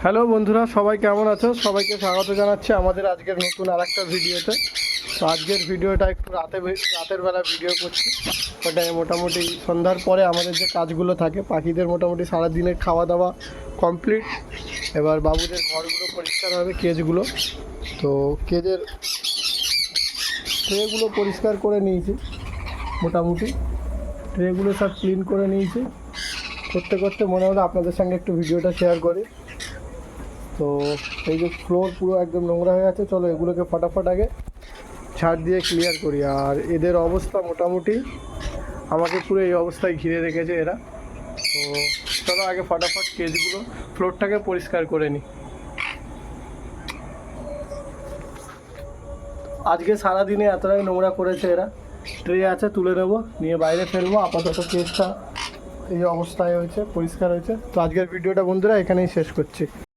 Hello বন্ধুরা, সবাই কেমন আছো? সবাইকে স্বাগত জানাচ্ছি আমাদের আজকের নতুন আরেকটা ভিডিওতে। তো আজকের ভিডিওটা একটু রাতের বেলা ভিডিও করছি। ওটাই মোটামুটি সন্ধ্যার পরে আমাদের যে কাজগুলো থাকে, পাখিদের মোটামুটি সারাদিনের খাওয়া দাওয়া কমপ্লিট। এবার বাবুদের ঘরগুলো পরিষ্কার হবে, কেজগুলো। তো কেজের ট্রেগুলো পরিষ্কার করে নিয়েছি, মোটামুটি ট্রেগুলো সব ক্লিন করে নিয়েছি। করতে করতে মনে হলো আপনাদের সঙ্গে একটু ভিডিওটা শেয়ার করি। তো এই যে ফ্লোর পুরো একদম নোংরা হয়ে আছে, চলো এগুলোকে ফটাফট আগে ছাড় দিয়ে ক্লিয়ার করি। আর এদের অবস্থা মোটামুটি আমাকে পুরো এই অবস্থায় ঘিরে রেখেছে এরা। তো চলো আগে ফটাফট কেজগুলো ফ্লোরটাকে পরিষ্কার করে নিই। আজকে সারাদিনে এতটাই নোংরা করেছে এরা। ট্রে আছে, তুলে নেবো, নিয়ে বাইরে ফেলবো। আপাতত কেজটা এই অবস্থায় হয়েছে, পরিষ্কার হয়েছে। তো আজকের ভিডিওটা বন্ধুরা এখানেই শেষ করছি।